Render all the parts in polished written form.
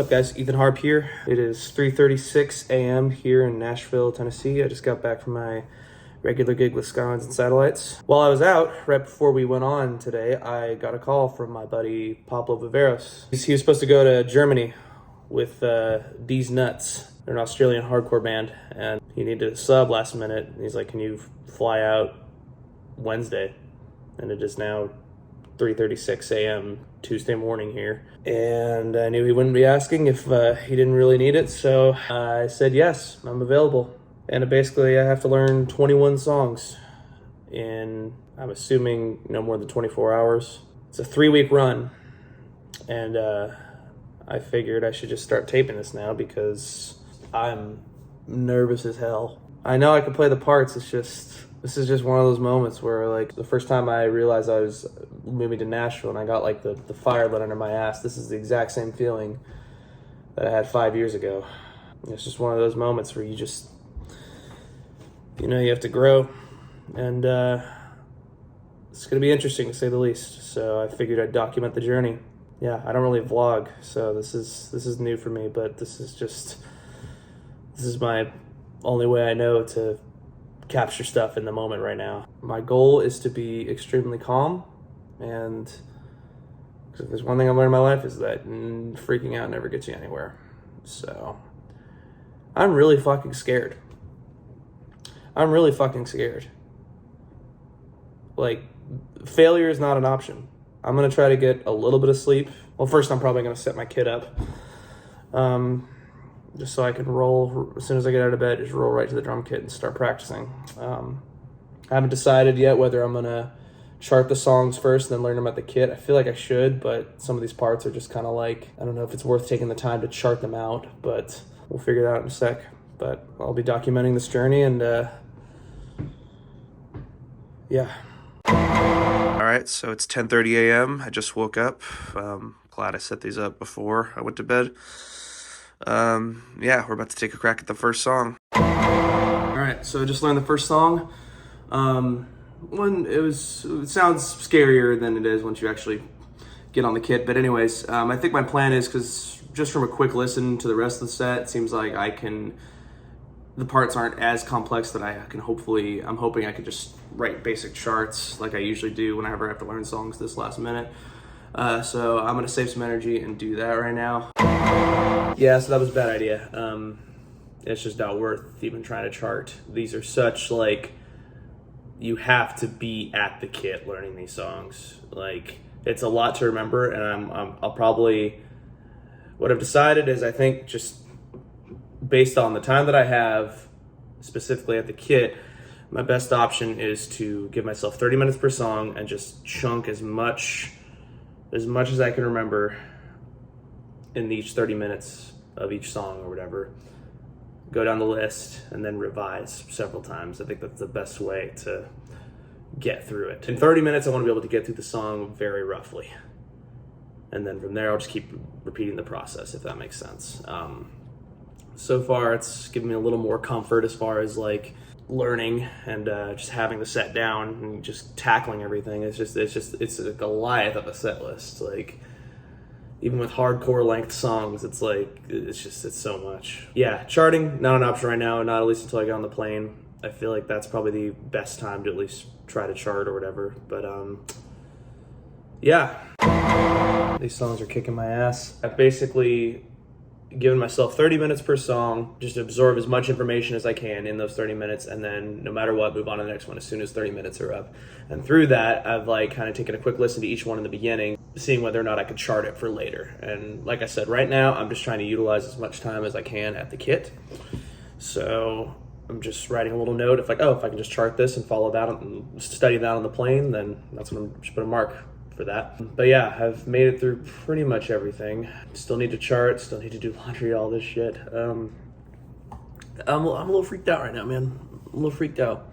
What's up, guys? Ethan Harp here. It is 3:36 a.m. here in Nashville, Tennessee. I just got back from my regular gig with Skylines and Satellites. While I was out, right before we went on today, I got a call from my buddy Pablo Viveros. He was supposed to go to Germany with Deez Nuts. They're an Australian hardcore band, and he needed a sub last minute. And he's like, "Can you fly out Wednesday?" And it is now 3:36 a.m. Tuesday morning here. And I knew he wouldn't be asking if he didn't really need it, so I said yes, I'm available. And basically I have to learn 21 songs in, I'm assuming, no more than 24 hours. It's a 3-week run, and I figured I should just start taping this now because I'm nervous as hell. I know I can play the parts, this is just one of those moments where, like, the first time I realized I was moving to Nashville and I got, like, the fire lit under my ass, this is the exact same feeling that I had 5 years ago. It's just one of those moments where you just, you know, you have to grow, and it's going to be interesting to say the least. So I figured I'd document the journey. Yeah, I don't really vlog, so this is new for me, but this is my only way I know to capture stuff in the moment right now. My goal is to be extremely calm, and if there's one thing I've learned in my life is that freaking out never gets you anywhere. So I'm really fucking scared. Like, failure is not an option. I'm gonna try to get a little bit of sleep. Well, first I'm probably gonna set my kid up, just so I can roll, as soon as I get out of bed, just roll right to the drum kit and start practicing. I haven't decided yet whether I'm gonna chart the songs first and then learn them at the kit. I feel like I should, but some of these parts are just kind of like, I don't know if it's worth taking the time to chart them out, but we'll figure that out in a sec. But I'll be documenting this journey, and yeah. All right, so it's 10:30 a.m. I just woke up. Glad I set these up before I went to bed. Yeah, we're about to take a crack at the first song. All right, so I just learned the first song. It sounds scarier than it is once you actually get on the kit. But anyways, I think my plan is, because just from a quick listen to the rest of the set, it seems like the parts aren't as complex that I'm hoping I can just write basic charts like I usually do whenever I have to learn songs this last minute. So I'm gonna save some energy and do that right now. Yeah, so that was a bad idea. It's just not worth even trying to chart. These are such, like, you have to be at the kit learning these songs. Like, it's a lot to remember, and I'll probably, what I've decided is, I think, just based on the time that I have specifically at the kit, my best option is to give myself 30 minutes per song and just chunk as much as I can remember in each 30 minutes of each song or whatever. Go down the list and then revise several times. I think that's the best way to get through it. In 30 minutes, I want to be able to get through the song very roughly. And then from there, I'll just keep repeating the process, if that makes sense. So far, it's given me a little more comfort as far as, like, learning and just having the set down and just tackling everything. It's a Goliath of a set list. Like, even with hardcore length songs, it's so much. Yeah, charting, not an option right now, not at least until I get on the plane. I feel like that's probably the best time to at least try to chart or whatever. But yeah, these songs are kicking my ass. I've basically given myself 30 minutes per song, just absorb as much information as I can in those 30 minutes, and then no matter what, move on to the next one as soon as 30 minutes are up. And through that, I've, like, kind of taken a quick listen to each one in the beginning, seeing whether or not I could chart it for later. And like I said, right now, I'm just trying to utilize as much time as I can at the kit. So I'm just writing a little note. If I can just chart this and follow that and study that on the plane, then that's when I'm just put a mark for that. But yeah, I've made it through pretty much everything. Still need to chart, still need to do laundry, all this shit. I'm a little freaked out right now, man. I'm a little freaked out.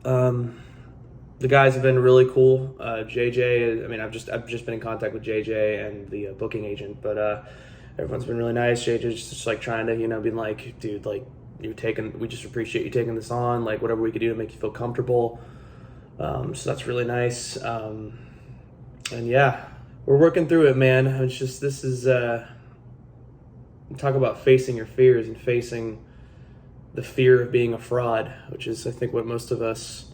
The guys have been really cool. JJ, I mean, I've just been in contact with JJ and the booking agent, but everyone's been really nice. JJ's just like trying to, being like, dude, like, we just appreciate you taking this on, like, whatever we could do to make you feel comfortable. So that's really nice. And yeah, we're working through it, man. It's just, this is, talk about facing your fears and facing the fear of being a fraud, which is, I think, what most of us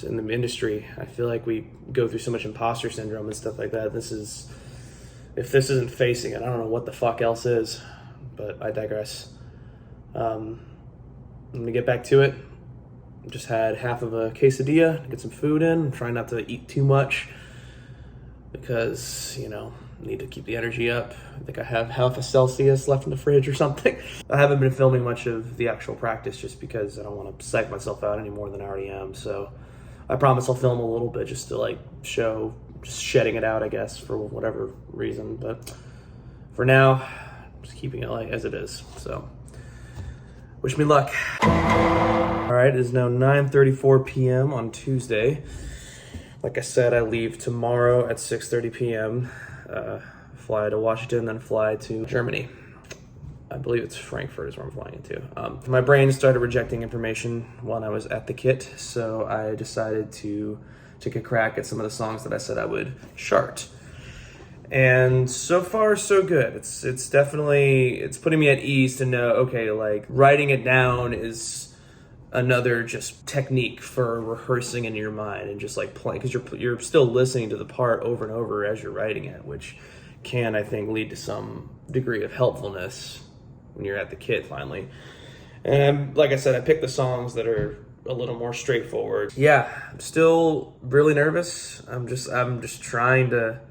in the industry, I feel like we go through so much imposter syndrome and stuff like that. If this isn't facing it, I don't know what the fuck else is, but I digress. I'm gonna get back to it. Just had half of a quesadilla, get some food in. I'm trying not to eat too much because, need to keep the energy up. I think I have half a Celsius left in the fridge or something. I haven't been filming much of the actual practice just because I don't want to psych myself out any more than I already am. So I promise I'll film a little bit just to show, just shedding it out, I guess, for whatever reason. But for now, just keeping it as it is. So wish me luck. All right, it is now 9:34 p.m. on Tuesday. Like I said, I leave tomorrow at 6:30 p.m. Fly to Washington, then fly to Germany. I believe it's Frankfurt is where I'm flying into. My brain started rejecting information when I was at the kit, so I decided to take a crack at some of the songs that I said I would chart. And so far, so good. It's definitely, it's putting me at ease to know, okay, writing it down is another just technique for rehearsing in your mind and just playing, because you're still listening to the part over and over as you're writing it, which can, I think, lead to some degree of helpfulness when you're at the kit finally. And like I said, I picked the songs that are a little more straightforward. Yeah, I'm still really nervous. I'm just trying to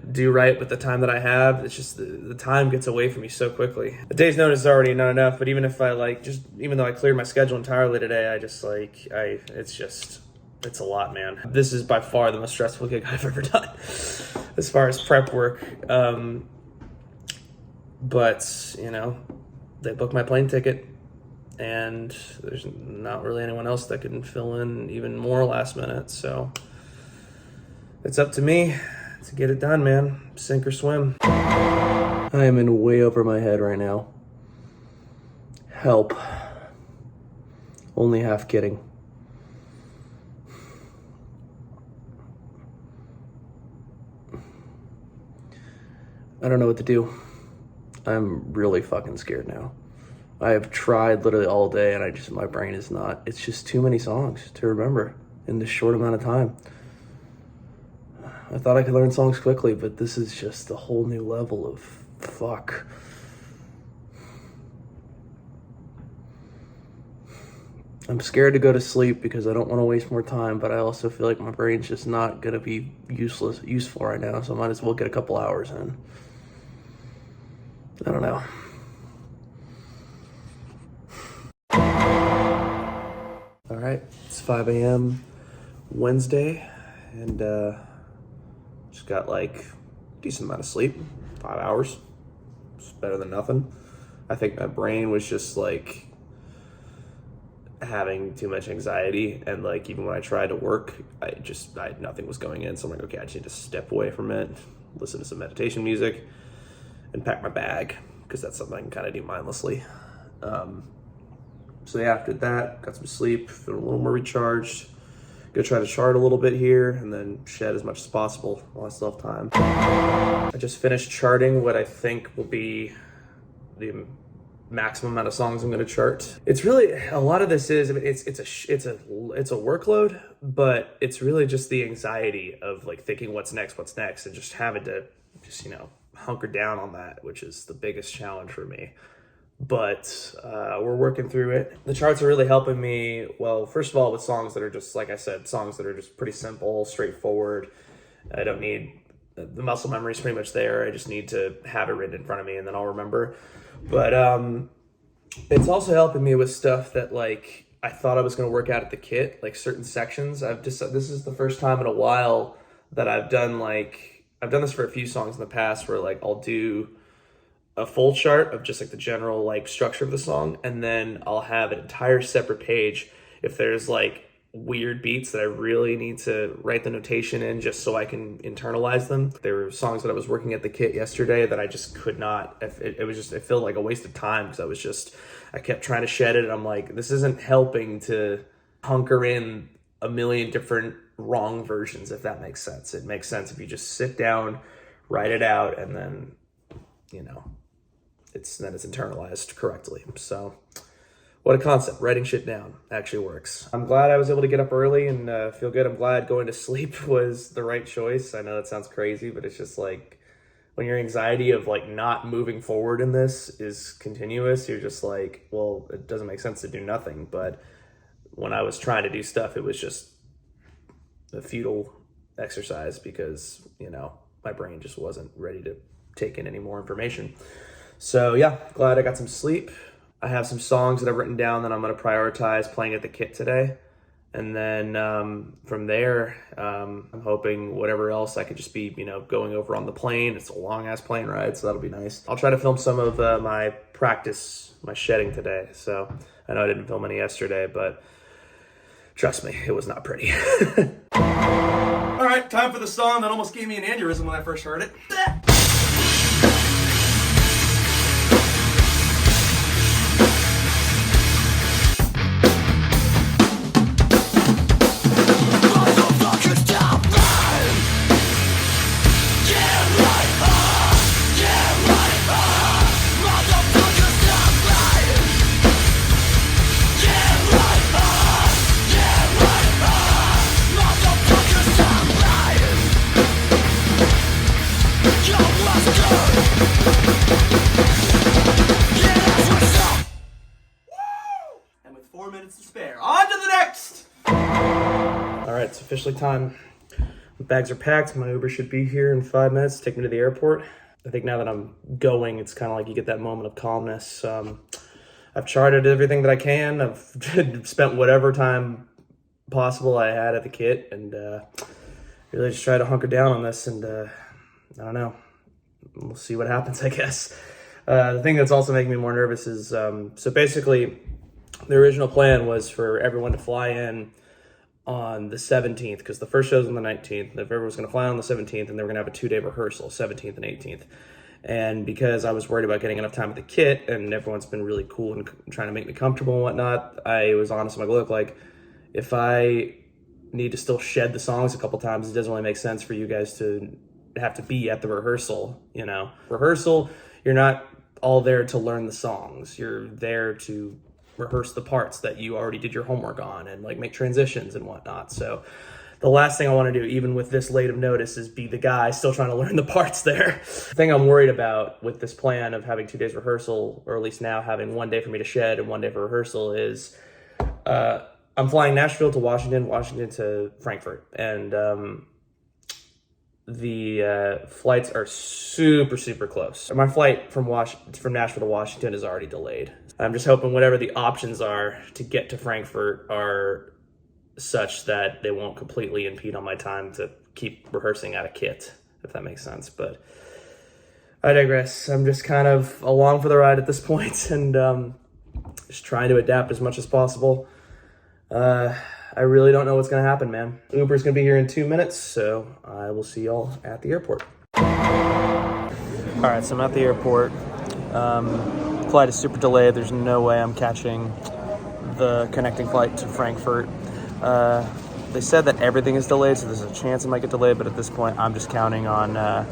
do right with the time that I have. It's just the time gets away from me so quickly. The day's notice is already not enough, but even if even though I cleared my schedule entirely today, it's a lot, man. This is by far the most stressful gig I've ever done as far as prep work. But, they booked my plane ticket and there's not really anyone else that can fill in even more last minute. So it's up to me to get it done, man. Sink or swim. I am in way over my head right now. Help. Only half kidding. I don't know what to do. I'm really fucking scared now. I have tried literally all day and my brain is not, it's just too many songs to remember in this short amount of time. I thought I could learn songs quickly, but this is just a whole new level of fuck. I'm scared to go to sleep because I don't want to waste more time, but I also feel like my brain's just not going to be useful right now, so I might as well get a couple hours in. I don't know. All right, it's 5 a.m. Wednesday, and just got a decent amount of sleep, 5 hours. It's better than nothing. I think my brain was just having too much anxiety, and even when I tried to work, nothing was going in. So I'm okay, I just need to step away from it, listen to some meditation music, and pack my bag, because that's something I can kind of do mindlessly. So yeah, after that, got some sleep, feeling a little more recharged. Gonna try to chart a little bit here and then shed as much as possible while I still have time. I just finished charting what I think will be the maximum amount of songs I'm gonna chart. It's really, a lot of this is, it's a workload, but it's really just the anxiety of thinking what's next, and just having to hunker down on that, which is the biggest challenge for me. But we're working through it. The charts are really helping me, well, first of all, with songs that are just, like I said, songs that are just pretty simple, straightforward. I don't need, the muscle memory is pretty much there. I just need to have it written in front of me and then I'll remember. But it's also helping me with stuff that I thought I was going to work out at the kit, certain sections. This is the first time in a while that I've done I've done this for a few songs in the past where I'll do a full chart of just the general structure of the song, and then I'll have an entire separate page if there's weird beats that I really need to write the notation in just so I can internalize them. There were songs that I was working at the kit yesterday that I just could not, it felt like a waste of time because I kept trying to shed it and I'm this isn't helping to hunker in a million different wrong versions, if that makes sense. It makes sense if you just sit down, write it out, and then, you know, it's internalized correctly. So what a concept. Writing shit down actually works. I'm glad I was able to get up early and feel good. I'm glad going to sleep was the right choice. I know that sounds crazy, but it's just like when your anxiety of like not moving forward in this is continuous, you're just like, well, it doesn't make sense to do nothing. But when I was trying to do stuff, it was just a futile exercise because, you know, my brain just wasn't ready to take in any more information. So yeah, glad I got some sleep. I have some songs that I've written down that I'm going to prioritize playing at the Kit today. And then from there, I'm hoping whatever else I could just be, you know, going over on the plane. It's a long ass plane ride, so that'll be nice. I'll try to film some of my practice, my shedding today. So I know I didn't film any yesterday, but trust me, it was not pretty. All right, time for the song that almost gave me an aneurysm when I first heard it. And with 4 minutes to spare, on to the next! All right, it's officially time. The bags are packed. My Uber should be here in 5 minutes to take me to the airport. I think now that I'm going, it's kind of like you get that moment of calmness. I've charted everything that I can. I've spent whatever time possible I had at the Kit, and really just try to hunker down on this, and I don't know. We'll see what happens, I guess. The thing that's also making me more nervous is, so basically, the original plan was for everyone to fly in on the 17th, because the first show's on the 19th. Everyone was going to fly on the 17th, and they were going to have a 2-day rehearsal, 17th and 18th. And because I was worried about getting enough time at the Kit, and everyone's been really cool and trying to make me comfortable and whatnot, I was honest with my look, like, if I need to still shed the songs a couple times, it doesn't really make sense for you guys to have to be at the rehearsal, you know. Rehearsal, you're not all there to learn the songs. You're there to rehearse the parts that you already did your homework on and like make transitions and whatnot. So the last thing I want to do, even with this late of notice, is be the guy still trying to learn the parts there. The thing I'm worried about with this plan of having 2 days rehearsal, or at least now having 1 day for me to shed and 1 day for rehearsal, is I'm flying Nashville to Washington, Washington to Frankfurt, and the flights are super close. My flight from Nashville to Washington is already delayed. I'm just hoping whatever the options are to get to Frankfurt are such that they won't completely impede on my time to keep rehearsing at a Kit, if that makes sense. But I digress. I'm just kind of along for the ride at this point, and just trying to adapt as much as possible. I really don't know what's going to happen, man. Uber's going to be here in 2 minutes, so I will see y'all at the airport. All right, so I'm at the airport. Flight is super delayed. There's no way I'm catching the connecting flight to Frankfurt. They said that everything is delayed, so there's a chance it might get delayed, but at this point, I'm just counting on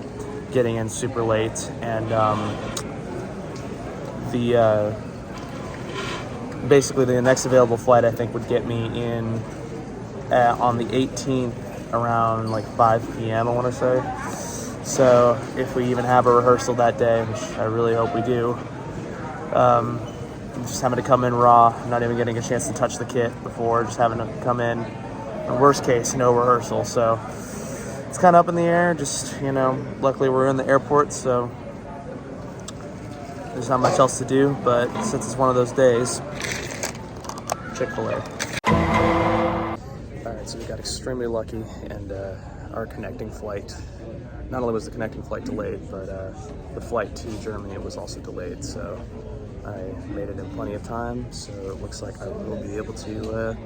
getting in super late. And basically the next available flight I think would get me in on the 18th around like 5 p.m. I want to say. So if we even have a rehearsal that day, which I really hope we do, I'm just having to come in raw, not even getting a chance to touch the Kit before, just having to come in worst case, no rehearsal. So it's kind of up in the air. Just, you know, luckily we're in the airport, so there's not much else to do, but since it's one of those days, Chick-fil-A. All right, so we got extremely lucky, and our connecting flight, not only was the connecting flight delayed, but the flight to Germany was also delayed, so I made it in plenty of time, so it looks like I will be able to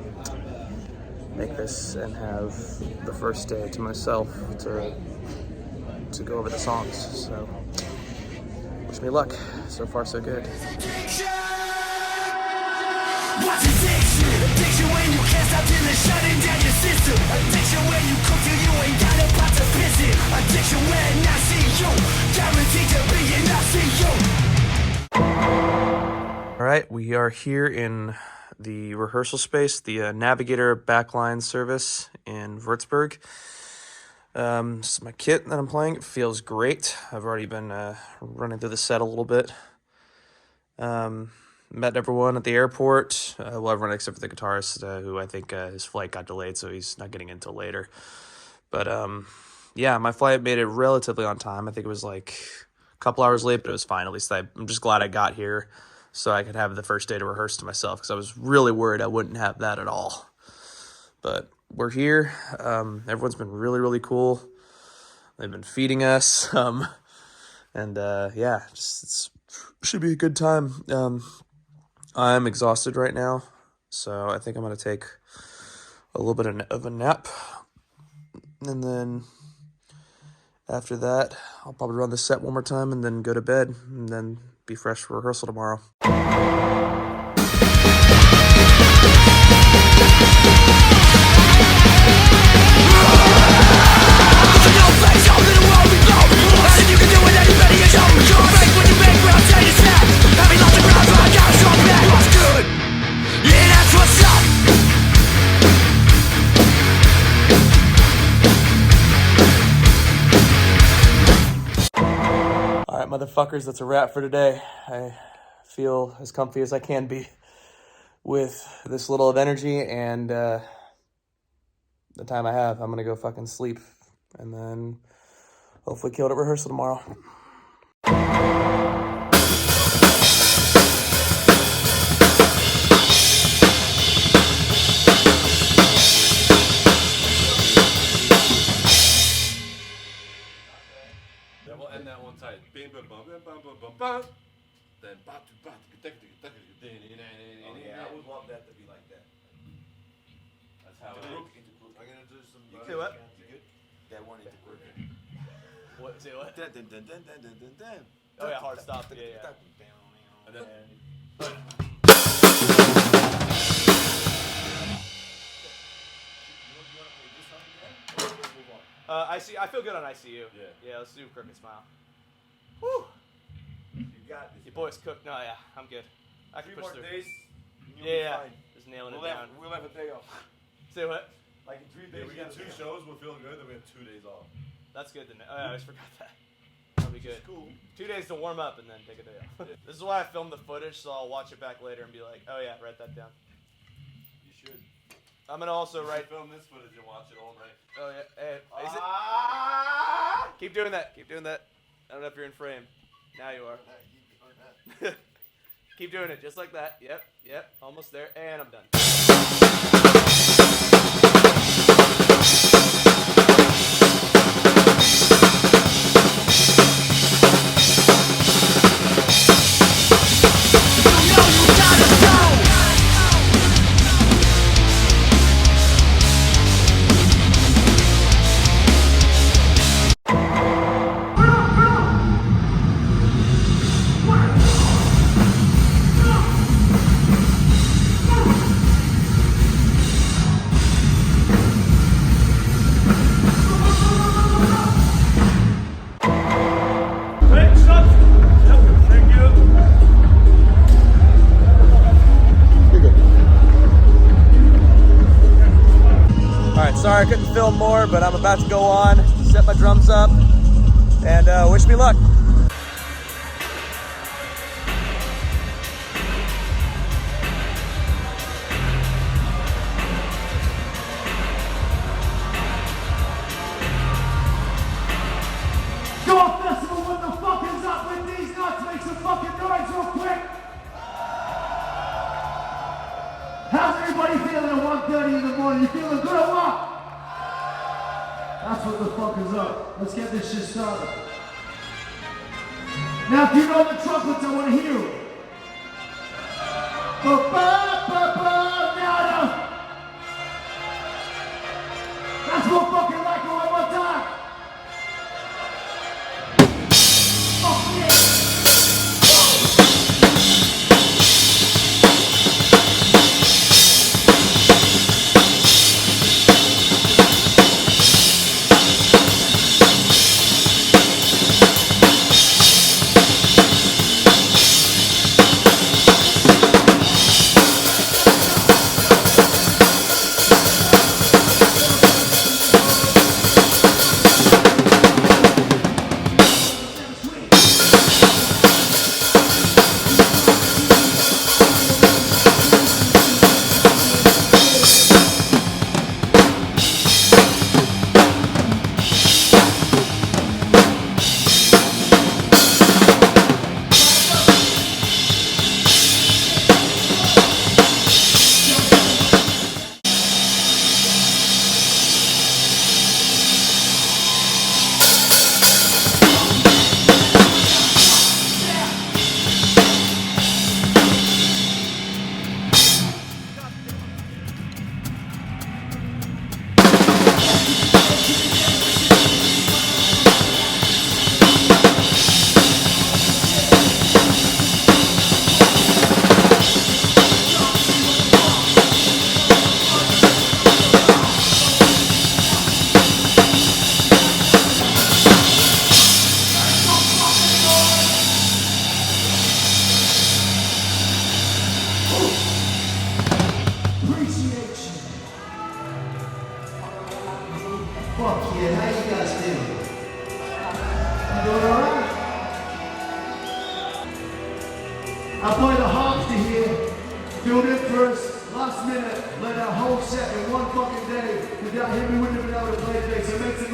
make this and have the first day to myself to go over the songs. So wish me luck. So far, so good. What's addiction? Addiction when you can't stop till it's shutting down your system. Addiction where you cook till you ain't got a pot to piss in. Addiction where I see you, guaranteed to be an ICU. All right, we are here in the rehearsal space, the Navigator backline service in Würzburg. This is my kit that I'm playing. It feels great. I've already been running through the set a little bit. Met everyone at the airport. Well, everyone except for the guitarist, who I think his flight got delayed, so he's not getting in until later. But yeah, my flight made it relatively on time. I think it was like a couple hours late, but it was fine. At least I'm just glad I got here so I could have the first day to rehearse to myself, because I was really worried I wouldn't have that at all. But we're here. Everyone's been really, really cool. They've been feeding us. And yeah, it should be a good time. I'm exhausted right now, so I think I'm going to take a little bit of a nap. And then after that, I'll probably run the set one more time and then go to bed and then be fresh for rehearsal tomorrow. Motherfuckers, that's a wrap for today. I feel as comfy as I can be with this little of energy and the time I have. I'm gonna go fucking sleep and then hopefully kill it at rehearsal tomorrow. We'll end that one tight. Then I would love that to be like that. That's how it is. I'm gonna do some. Say what? You good? That one into group. What? Say what? Dun. Oh yeah, hard stop. Yeah. And then. I feel good on ICU. Yeah, let's do Crooked Smile. Woo! You got this. Your boys cooked. No, yeah, I'm good. I can 3 push more through. days. Yeah. Just nailing it down. We'll have a day off. Say what? Like in 3 days. We get 2 shows, we're feeling good, then we have 2 days off. That's good to know. Oh, yeah, I always forgot that. That'll be good. Cool. 2 days to warm up and then take a day off. This is why I filmed the footage, so I'll watch it back later and be like, oh yeah, write that down. You should. I'm gonna also write. Film this footage and watch it all night. Oh yeah. Hey, is it? Keep doing that. Keep doing that. I don't know if you're in frame. Now you are. Keep doing it just like that. Yep. Almost there. And I'm done. Sorry I couldn't film more, but I'm about to go on, set my drums up, and wish me luck. Go festival, what the fuck is up with Deez Nuts? Make some fucking noise real quick. How's everybody feeling at 1:30 in the morning? You feeling good or what? That's what the fuck is up. Let's get this shit started. Now, if you know the trumpets, I want to hear them. Ba-ba-ba-ba-nada. That's what fucking like it one more time. Oh, yeah. without him, we wouldn't have been able to play today. So it makes it